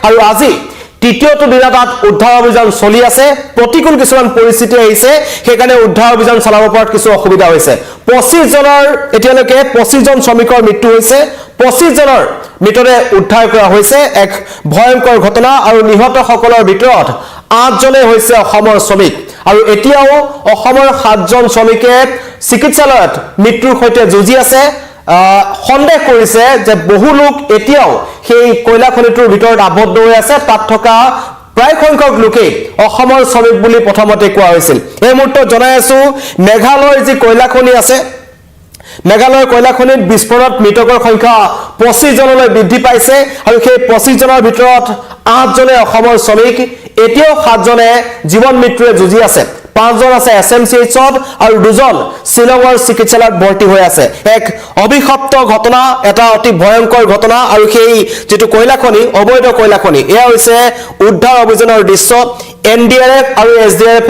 আৰু আজি তৃতীয়টো দিনা তাত উদ্ধাৰ অভিযান চলি আছে প্ৰতিকূল কিছুমান পৰিস্থিতি আহিছে সেইকাৰণে উদ্ধাৰ অভিযান চলাব পৰাত কিছু অসুবিধা হৈছে 25 জনৰ এতিয়ালৈকে 25 জন শ্ৰমিকৰ মৃত্যু হৈছে 25 জনৰ মৃতদেহ উদ্ধাৰ কৰা হৈছে এক ভয়ংকৰ ঘটনা আৰু নিহতসকলৰ ভিতৰত 8 জনে হৈছে অসমৰ শ্ৰমিক আৰু এতিয়াও অসমৰ 7 জন শ্ৰমিকে চিকিৎসালয়ত মৃত্যুৰ সৈতে যুঁজি আছে সন্দেহ কৰিছে যে বহু লোক এতিয়াও সেই কয়লা খনিটোৰ ভিতৰত আবদ্ধ হৈ আছে তাত থকা প্ৰায় সংখ্যক লোকে অসমৰ শ্ৰমিক বুলি প্ৰথমতে কোৱা হৈছিল এই মুহূৰ্তত জনাই আছো মেঘালয়ৰ যি কয়লা খনি আছে মেঘালয়ৰ কয়লা খনিত বিস্ফোৰণত মৃতকৰ সংখ্যা 25 জনলৈ বৃদ্ধি পাইছে আৰু সেই 25 জনৰ ভিতৰত 8 জনে অসমৰ শ্ৰমিক এতিয়াও 7 জনে জীৱন মৃত্যুৰে যুঁজি আছে 5 জন আছে SMCHত আৰু 2 জন শিলঙৰ চিকিৎসালয়ত ভৰ্তি হৈ আছে এক অভিশপ্ত ঘটনা এটা অতি ভয়ংকৰ ঘটনা আৰু সেই যেটো কয়লা খনি অবৈধ কয়লা খনি এয়া হৈছে উদ্ধাৰ অভিযানৰ দৃশ্য NDRF আৰু SDRF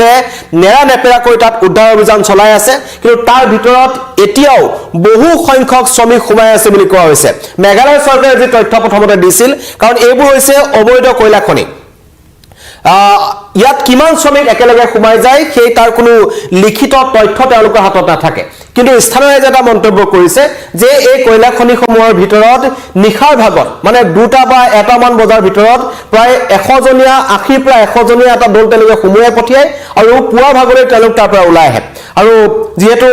নেৰা নেপেৰাকৈ তাত উদ্ধাৰ অভিযান চলাই আছে কিন্তু তাৰ ভিতৰত এতিয়াও বহু সংখ্যক শ্ৰমিক সোমাই আছে বুলি কোৱা হৈছে মেঘালয় চৰকাৰে যি তথ্য প্ৰথমতে দিছিল কাৰণ এইবোৰ হৈছে অবৈধ কয়লা খনি ইয়াত কিমান শ্ৰমিক একেলগে সোমাই যায় সেই তাৰ কোনো লিখিত তথ্য তেওঁলোকৰ হাতত নাথাকে কিন্তু স্থানীয় এটা মন্তব্য কৰিছে যে এই কয়লা খনিসমূহৰ ভিতৰত নিখাৰ ভাগত মানে 2টা বা 1টা মান বজাৰ ভিতৰত প্ৰায় 100 জনীয়া 80 প্ৰায় 100 জনীয়া এটা দল তেওঁলোকে সোমোৱাই পঠিয়ায় আৰু পুৱা ভাগলৈ তেওঁলোক তাৰ পৰা ওলাই আহে আৰু যেহেতু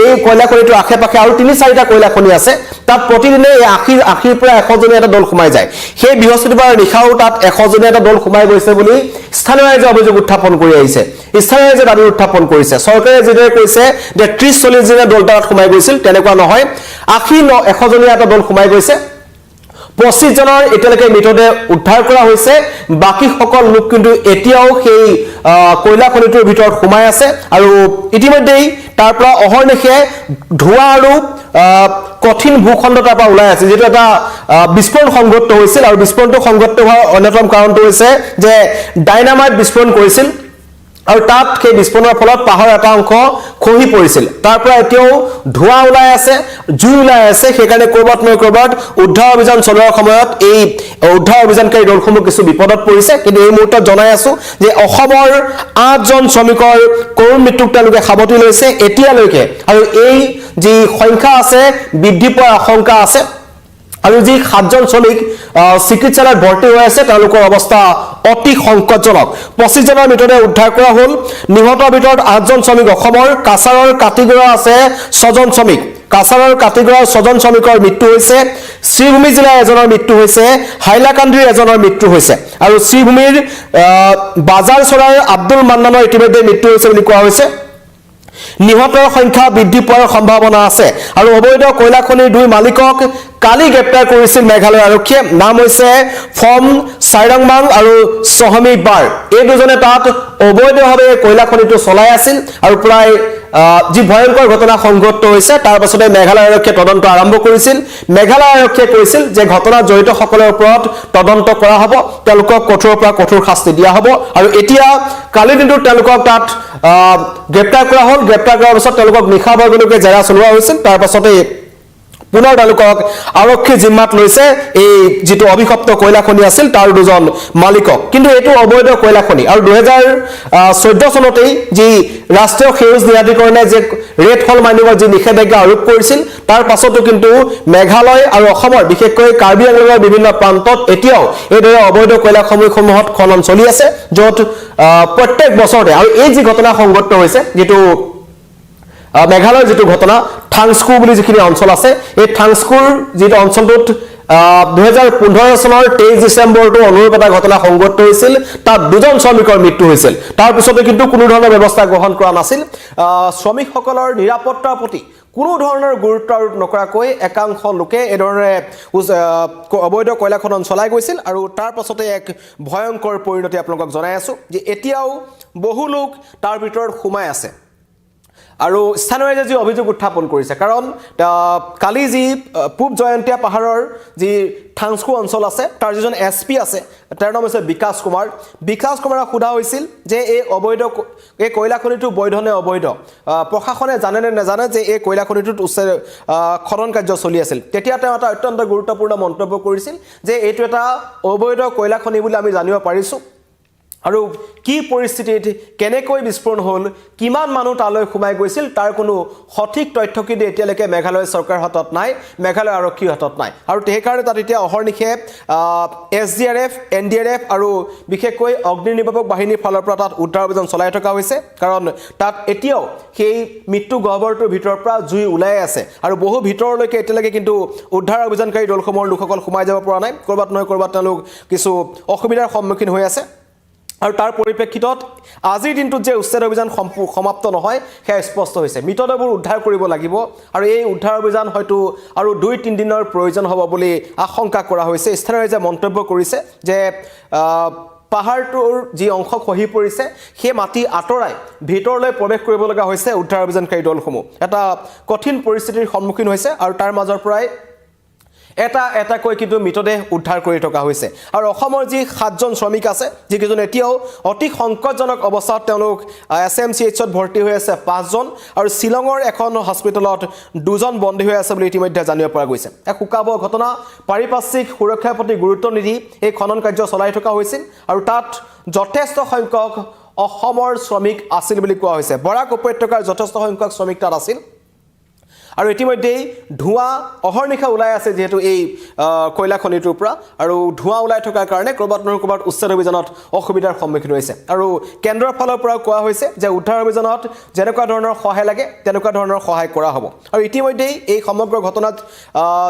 এই কয়লা খনিটোৰ আশে-পাশে আৰু 3-4টা কয়লা খনি আছে তাত প্ৰতিদিনে 80 প্ৰায় 100 জনীয়া এটা দল সোমাই যায় সেই বৃহস্পতিবাৰ নিশাও তাত 100 জনীয়া এটা দল সোমাই গৈছে বুলি স্থানীয় ৰাইজে অভিযোগ উত্থাপন কৰি আহিছে স্থানীয় ৰাইজে দাবী উত্থাপন কৰিছে চৰকাৰে যেদৰে কৈছে যে 30-40 জনীয়া দল তাত সোমাই গৈছিল তেনেকুৱা নহয় 100 জনীয়া এটা দল সোমাই গৈছে 25 জনৰ এতিয়ালৈকে মৃতদেহ উদ্ধাৰ কৰা হৈছে বাকি সকল লোক কিন্তু এতিয়াও সেই কয়লা খনিটোৰ ভিতৰত সোমাই আছে আৰু ইতিমধ্যেই তাৰ পৰা অহৰ্নিশে ধোঁৱা আৰু কঠিন ভূখণ্ড তাৰ পৰা ওলাই আছে যেটো এটা বিস্ফোৰণ সংঘটিত হৈছিল আৰু বিস্ফোৰণটো সংঘটিত হোৱাৰ অন্যতম কাৰণটো হৈছে যে ডাইনামাইট বিস্ফোৰণ কৰিছিল আৰু তাত সেই বিস্ফোৰণৰ ফলত পাহাৰ এটা অংশ খহি পৰিছিল তাৰ পৰা এতিয়াও ধোঁৱা ওলাই আছে জুই ওলাই আছে সেইকাৰণে কৰবাত নহয় কৰবাত উদ্ধাৰ অভিযান চলোৱাৰ সময়ত এই উদ্ধাৰ অভিযানকাৰী দলসমূহ কিছু বিপদত পৰিছে কিন্তু এই মুহূৰ্তত জনাই আছো যে অসমৰ 8 জন শ্ৰমিকৰ কৰোণ মৃত্যুক তেওঁলোকে সাৱটি লৈছে এতিয়ালৈকে আৰু এই যি সংখ্যা আছে বৃদ্ধি পোৱাৰ আশংকা আছে আৰু যি 7 জন শ্ৰমিক চিকিৎসালয়ত ভৰ্তি হৈ আছে তেওঁলোকৰ অৱস্থা অতি সংকটজনক 25 জনৰ মৃতদেহ উদ্ধাৰ কৰা হ'ল নিহতৰ ভিতৰত 8 জন শ্ৰমিক অসমৰ কাছাৰৰ কাটিগড়া আছে 6 জন শ্ৰমিক কাছাৰৰ কাটিগড়াৰ 6 জন শ্ৰমিকৰ মৃত্যু হৈছে শ্ৰীভূমি জিলাৰ এজনৰ মৃত্যু হৈছে হাইলাকান্দিৰ এজনৰ মৃত্যু হৈছে আৰু শ্ৰীভূমিৰ বাজাৰ চৰাৰ আব্দুল মান্নানৰ ইতিমধ্যে মৃত্যু হৈছে বুলি কোৱা হৈছে নিহতৰ সংখ্যা বৃদ্ধি পোৱাৰ সম্ভাৱনা আছে আৰু অবৈধ কয়লা খনিৰ 2 মালিকক কালি গ্ৰেপ্তাৰ কৰিছিল মেঘালয় আৰক্ষীয়ে নাম হৈছে ফম সাইৰাংমাং আৰু সহমি বাৰ এই দুজনে তাত অবৈধভাৱে কয়লা খনিটো চলাই আছিল আৰু প্ৰায় যি ভয়ংকৰ ঘটনা সংঘটিত হৈছে তাৰ পাছতে মেঘালয় আৰক্ষীয়ে তদন্ত আৰম্ভ কৰিছিল মেঘালয় আৰক্ষীয়ে কৈছিল যে ঘটনাত জড়িত সকলৰ ওপৰত তদন্ত কৰা হ'ব তেওঁলোকক কঠোৰৰ পৰা কঠোৰ শাস্তি দিয়া হ'ব আৰু এতিয়া কালি দিনটোত তেওঁলোকক তাত গ্ৰেপ্তাৰ কৰা হ'ল গ্ৰেপ্তাৰ কৰাৰ পিছত তেওঁলোকক নিশা ভাগলৈকে জেৰা চলোৱা হৈছিল তাৰ পাছতে পুনৰ তেওঁলোকক আৰক্ষী জিম্মাত লৈছে এই যেটো অভিশপ্ত কয়লা খনি আছিল তাৰ 2 জন মালিকক কিন্তু এটো অবৈধ কয়লা খনি আৰু 2014 চনতেই যি ৰাষ্ট্ৰীয় সেউজ ন্যায়াধিকৰণে যে ৰেড হল মাইনিংৰ যি নিষেধাজ্ঞা আৰোপ কৰিছিল তাৰ পাছতো কিন্তু মেঘালয় আৰু অসমৰ বিশেষকৈ কাৰ্বি আংলঙৰ বিভিন্ন প্ৰান্তত এতিয়াও এইদৰে অবৈধ কয়লা খনিসমূহত খনন চলি আছে য'ত প্ৰত্যেক বছৰতে আৰু এই যি ঘটনা সংঘটিত হৈছে যেটো মেঘালয়ৰ যেটো ঘটনা থাংস্কু বুলি যিখিনি অঞ্চল আছে এই থাংস্কুৰ যেটো অঞ্চলটোত 2015 চনৰ 23 ডিসেম্বৰটো অনুৰূপ এটা ঘটনা সংঘটিত হৈছিল তাত 2 জন শ্ৰমিকৰ মৃত্যু হৈছিল তাৰ পিছতে কিন্তু কোনো ধৰণৰ ব্যৱস্থা গ্ৰহণ কৰা নাছিল শ্ৰমিকসকলৰ নিৰাপত্তাৰ প্ৰতি কোনো ধৰণৰ গুৰুত্ব আৰোপ নকৰাকৈ একাংশ লোকে এই ধৰণে অবৈধ কয়লা খনন চলাই গৈছিল আৰু তাৰ পাছতে এক ভয়ংকৰ পৰিণতি আপোনালোকক জনাই আছো যে এতিয়াও বহু লোক তাৰ ভিতৰত সোমাই আছে আৰু স্থানীয় ৰাইজে যি অভিযোগ উত্থাপন কৰিছে কাৰণ কালি যি পূব জয়ন্তীয়া পাহাৰৰ যি থাংস্কু অঞ্চল আছে তাৰ যিজন SP আছে তাৰ নাম হৈছে বিকাশ কুমাৰক সোধা হৈছিল যে এই অবৈধ এই কয়লা খনিটো বৈধ নে অবৈধ প্ৰশাসনে জানে নে নাজানে যে এই কয়লা খনিটোত খনন কাৰ্য চলি আছিল তেতিয়া তেওঁ এটা অত্যন্ত গুৰুত্বপূৰ্ণ মন্তব্য কৰিছিল যে এইটো এটা অবৈধ কয়লা খনি বুলি আমি জানিব পাৰিছো আৰু কি পৰিস্থিতিত কেনেকৈ বিস্ফোৰণ হ'ল কিমান মানুহ তালৈ সোমাই গৈছিল তাৰ কোনো সঠিক তথ্য কিন্তু এতিয়ালৈকে মেঘালয় চৰকাৰৰ হাতত নাই মেঘালয় আৰক্ষীৰ হাতত নাই আৰু সেইকাৰণে তাত এতিয়া অহৰ্নিশে SDRF NDRF আৰু বিশেষকৈ অগ্নিনিৰ্বাপক বাহিনীৰ ফালৰ পৰা তাত উদ্ধাৰ অভিযান চলাই থকা হৈছে কাৰণ তাত এতিয়াও সেই মৃত্যু গহ্বৰটোৰ ভিতৰৰ পৰা জুই ওলাই আছে আৰু বহু ভিতৰলৈকে এতিয়ালৈকে কিন্তু উদ্ধাৰ অভিযানকাৰী দলসমূহৰ লোকসকল সোমাই যাব পৰা নাই কৰবাত নহয় কৰবাত তেওঁলোক কিছু অসুবিধাৰ সন্মুখীন হৈ আছে আৰু তাৰ পৰিপ্ৰেক্ষিতত আজিৰ দিনটোত যে উচ্ছেদ অভিযান সমাপ্ত নহয় সেয়া স্পষ্ট হৈছে মৃতদেহবোৰ উদ্ধাৰ কৰিব লাগিব আৰু এই উদ্ধাৰ অভিযান হয়তো আৰু 2-3 দিনৰ প্ৰয়োজন হ'ব বুলি আশংকা কৰা হৈছে স্থানীয় ৰাইজে মন্তব্য কৰিছে যে পাহাৰটোৰ যি অংশ খহি পৰিছে সেই মাটি আঁতৰাই ভিতৰলৈ প্ৰৱেশ কৰিব লগা হৈছে উদ্ধাৰ অভিযানকাৰী দলসমূহ এটা কঠিন পৰিস্থিতিৰ সন্মুখীন হৈছে আৰু তাৰ মাজৰ পৰাই এটা কৈ কিন্তু মৃতদেহ উদ্ধাৰ কৰি থকা হৈছে আৰু অসমৰ যি 7জন শ্ৰমিক আছে যিকেইজন এতিয়াও অতি সংকটজনক অৱস্থাত তেওঁলোক SMCHত ভৰ্তি হৈ আছে 5জন আৰু শিলঙৰ এখন হস্পিটেলত 2জন বন্দী হৈ আছে বুলি ইতিমধ্যে জানিব পৰা গৈছে এক শুকাব ঘটনা পাৰিপাৰ্শ্বিক সুৰক্ষাৰ প্ৰতি গুৰুত্ব নিদি এই খনন কাৰ্য চলাই থকা হৈছিল আৰু তাত যথেষ্ট সংখ্যক অসমৰ শ্ৰমিক আছিল বুলি কোৱা হৈছে বৰাক উপত্যকাৰ যথেষ্ট সংখ্যক শ্ৰমিক তাত আছিল আৰু ইতিমধ্যেই ধোঁৱা অহৰ্নিশা ওলাই আছে যেহেতু এই কয়লা খনিটোৰ পৰা আৰু ধোঁৱা ওলাই থকাৰ কাৰণে কৰবাত নহয় কৰবাত উচ্ছেদ অভিযানত অসুবিধাৰ সন্মুখীন হৈছে আৰু কেন্দ্ৰৰ ফালৰ পৰা কোৱা হৈছে যে উদ্ধাৰ অভিযানত যেনেকুৱা ধৰণৰ সহায় লাগে তেনেকুৱা ধৰণৰ সহায় কৰা হ'ব আৰু ইতিমধ্যেই এই সমগ্ৰ ঘটনাত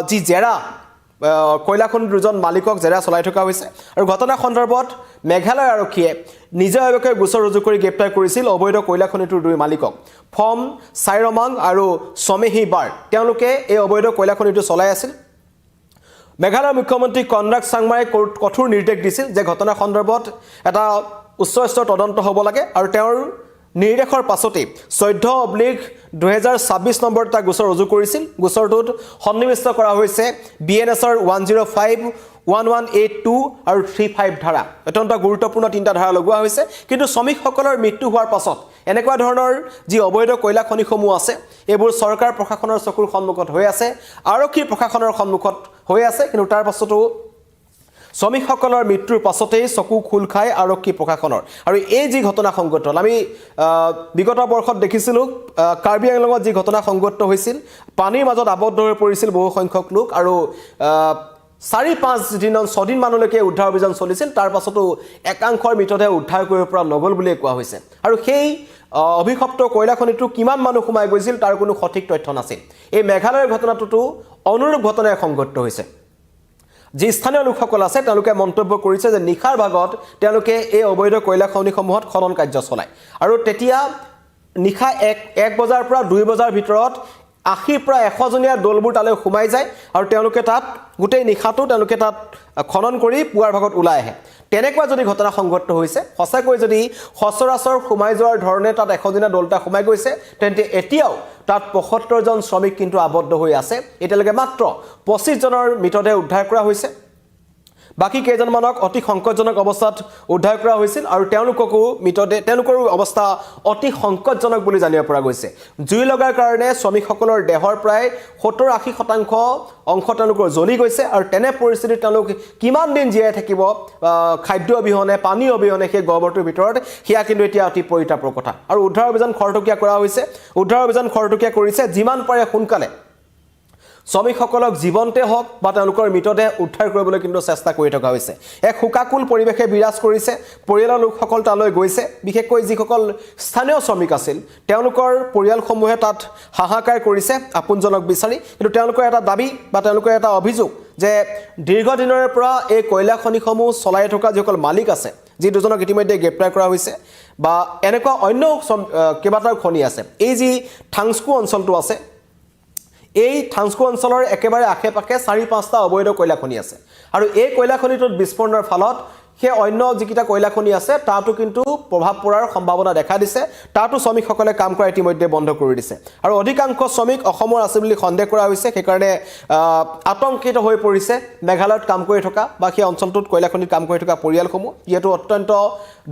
যি জেৰা কয়লা খনিৰ দুজন মালিকক জেৰা চলাই থকা হৈছে আৰু ঘটনা সন্দৰ্ভত মেঘালয় আৰক্ষীয়ে নিজাববীয়াকৈ গোচৰ ৰুজু কৰি গ্ৰেপ্তাৰ কৰিছিল অবৈধ কয়লা খনিটোৰ 2 মালিকক ফম চাইৰমাং আৰু সমেহি বাৰ তেওঁলোকে এই অবৈধ কয়লা খনিটো চলাই আছিল মেঘালয়ৰ মুখ্যমন্ত্ৰী কনৰাড চাংমাই কঠোৰ নিৰ্দেশ দিছিল যে ঘটনা সন্দৰ্ভত এটা উচ্চ স্তৰৰ তদন্ত হ'ব লাগে আৰু তেওঁৰ নিৰ্দেশৰ পাছতে 14/2026 নম্বৰ এটা গোচৰ ৰুজু কৰিছিল গোচৰটোত সন্নিৱিষ্ট কৰা হৈছে BNSৰ 105 1182 আৰু 35 ধাৰা অত্যন্ত গুৰুত্বপূৰ্ণ 3টা ধাৰা লগোৱা হৈছে কিন্তু শ্ৰমিকসকলৰ মৃত্যু হোৱাৰ পাছত এনেকুৱা ধৰণৰ যি অবৈধ কয়লা খনিসমূহ আছে এইবোৰ চৰকাৰ প্ৰশাসনৰ চকুৰ সন্মুখত হৈ আছে আৰক্ষী প্ৰশাসনৰ সন্মুখত হৈ আছে কিন্তু তাৰ পাছতো শ্ৰমিকসকলৰ মৃত্যুৰ পাছতেই চকু খুল খায় আৰক্ষী প্ৰশাসনৰ আৰু এই যি ঘটনা সংঘটিত হ'ল আমি বিগত বৰ্ষত দেখিছিলোঁ কাৰ্বি আংলঙত যি ঘটনা সংঘটিত হৈছিল পানীৰ মাজত আবদ্ধ হৈ পৰিছিল বহু সংখ্যক লোক আৰু 4-5 দিন 6 দিন মানলৈকে উদ্ধাৰ অভিযান চলিছিল তাৰ পাছতো একাংশৰ মৃতদেহ উদ্ধাৰ কৰিব পৰা নগল বুলি কোৱা হৈছে আৰু সেই অভিশপ্ত কয়লা খনিটো কিমান মানুহ সোমাই গৈছিল তাৰ কোনো সঠিক তথ্য নাছিল এই মেঘালয়ৰ ঘটনাটোতো অনুৰূপ ঘটনাই সংঘটিত হৈছে যি স্থানীয় লোকসকল আছে তেওঁলোকে মন্তব্য কৰিছে যে নিখাৰ ভাগত তেওঁলোকে এই অবৈধ কয়লা খনিসমূহত খনন কাৰ্য চলায় আৰু তেতিয়া নিখা 1 বজাৰ পৰা 2 বজাৰ ভিতৰত 80 পৰা 100 জনীয়া দলবোৰ তালৈ সোমাই যায় আৰু তেওঁলোকে তাত গোটেই নিখাটো তেওঁলোকে তাত খনন কৰি পুৱাৰ ভাগত ওলাই আহে তেনেকুৱা যদি ঘটনা সংঘটিত হৈছে সঁচাকৈ যদি সচৰাচৰ সোমাই যোৱাৰ ধৰণে তাত 100 জনীয়া দলটা সোমাই গৈছে তেন্তে এতিয়াও তাত 75 জন শ্ৰমিক কিন্তু আবদ্ধ হৈ আছে এতিয়ালৈকে মাত্ৰ 25 জনৰ মৃতদেহ উদ্ধাৰ কৰা হৈছে বাকি কেইজনমানক অতি সংকটজনক অৱস্থাত উদ্ধাৰ কৰা হৈছিল আৰু তেওঁলোকৰ অৱস্থা অতি সংকটজনক বুলি জানিব পৰা গৈছে জুই লগাৰ কাৰণে শ্ৰমিকসকলৰ দেহৰ প্ৰায় 70-80% অংশ তেওঁলোকৰ জ্বলি গৈছে আৰু তেনে পৰিস্থিতিত তেওঁলোক কিমান দিন জীয়াই থাকিব খাদ্য অবিহনে পানী অবিহনে সেই গহ্বৰটোৰ ভিতৰত হিয়া কিন্তু এতিয়া অতি পৰিতাপৰ কথা আৰু উদ্ধাৰ অভিযান খৰতকীয়া কৰা হৈছে উদ্ধাৰ অভিযান খৰতকীয়া কৰিছে যিমান পাৰে সোনকালে শ্ৰমিকসকলক জীৱনতে হওক বা তেওঁলোকৰ মৃতদেহ উদ্ধাৰ কৰিবলৈ কিন্তু চেষ্টা কৰি থকা হৈছে এক হুকাকুল পৰিৱেশে বিৰাজ কৰিছে পৰিয়ালৰ লোকসকল তালৈ গৈছে বিশেষকৈ যিসকল স্থানীয় শ্ৰমিক আছিল তেওঁলোকৰ পৰিয়ালসমূহে তাত হাহাকাৰ কৰিছে আপোনজনক বিচাৰি কিন্তু তেওঁলোকৰ এটা দাবী বা তেওঁলোকৰ এটা অভিযোগ যে দীৰ্ঘদিনৰ পৰা এই কয়লা খনিসমূহ চলাই থকা যিসকল মালিক আছে যি দুজনক ইতিমধ্যে গ্ৰেপ্তাৰ কৰা হৈছে বা এনেকুৱা অন্য কেইবাটাও খনি আছে এই যি থাংস্কু অঞ্চলটো আছে এই থাংস্কু অঞ্চলৰ একেবাৰে আশে-পাশে 4-5টা অবৈধ কয়লা খনি আছে আৰু এই কয়লা খনিটোত বিস্ফোৰণৰ ফলত সেই অন্য যিকেইটা কয়লা খনি আছে তাতো কিন্তু প্ৰভাৱ পৰাৰ সম্ভাৱনা দেখা দিছে তাতো শ্ৰমিকসকলে কাম কৰা ইতিমধ্যে বন্ধ কৰি দিছে আৰু অধিকাংশ শ্ৰমিক অসমৰ আছে বুলি সন্দেহ কৰা হৈছে সেইকাৰণে আতংকিত হৈ পৰিছে মেঘালয়ত কাম কৰি থকা বা সেই অঞ্চলটোত কয়লা খনিত কাম কৰি থকা পৰিয়ালসমূহ যিহেতু অত্যন্ত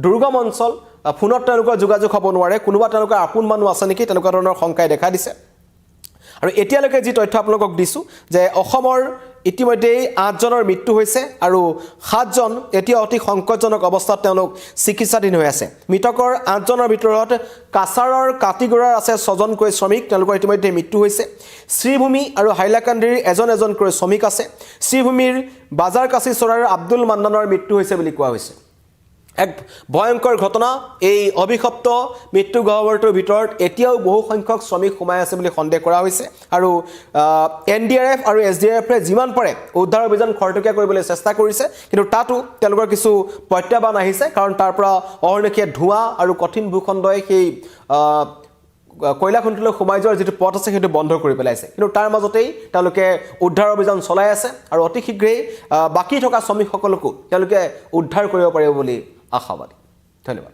দুৰ্গম অঞ্চল ফোনত তেওঁলোকৰ যোগাযোগ হ'ব নোৱাৰে কোনোবা তেওঁলোকৰ আপোন মানুহ আছে নেকি তেনেকুৱা ধৰণৰ শংকাই দেখা দিছে আৰু এতিয়ালৈকে যি তথ্য আপোনালোকক দিছো যে অসমৰ ইতিমধ্যে 8 জনৰ মৃত্যু হৈছে আৰু 7 জন এতিয়া অতি সংকটজনক অৱস্থাত তেওঁলোক চিকিৎসাধীন হৈ আছে মৃতকৰ 8 জনৰ ভিতৰত কাছাৰৰ কাটিগড়াৰ আছে 6 জনকৈ শ্ৰমিক তেওঁলোকৰ ইতিমধ্যে মৃত্যু হৈছে শ্ৰীভূমি আৰু হাইলাকান্দিৰ এজনকৈ শ্ৰমিক আছে শ্ৰীভূমিৰ বাজাৰ কাছি চৰাৰ আব্দুল মান্নানৰ মৃত্যু হৈছে বুলি কোৱা হৈছে এক ভয়ংকৰ ঘটনা এই অভিশপ্ত মৃত্যু গহ্বৰটোৰ ভিতৰত এতিয়াও বহু সংখ্যক শ্ৰমিক সোমাই আছে বুলি সন্দেহ কৰা হৈছে আৰু এনডিআৰএফ আৰু এছডিআৰএফে যিমান পাৰে উদ্ধাৰ অভিযান খৰতকীয়া কৰিবলৈ চেষ্টা কৰিছে কিন্তু তাতো তেওঁলোকৰ কিছু প্ৰত্যাহ্বান আহিছে কাৰণ তাৰ পৰা অহৰ্নিশে ধোঁৱা আৰু কঠিন ভূখণ্ডই সেই কয়লা খনিলৈ সোমাই যোৱাৰ যিটো পথ আছে সেইটো বন্ধ কৰি পেলাইছে কিন্তু তাৰ মাজতেই তেওঁলোকে উদ্ধাৰ অভিযান চলাই আছে আৰু অতি শীঘ্ৰেই বাকি থকা শ্ৰমিকসকলকো তেওঁলোকে উদ্ধাৰ কৰিব পাৰিব বুলি আশাবাদী ধন্যবাদ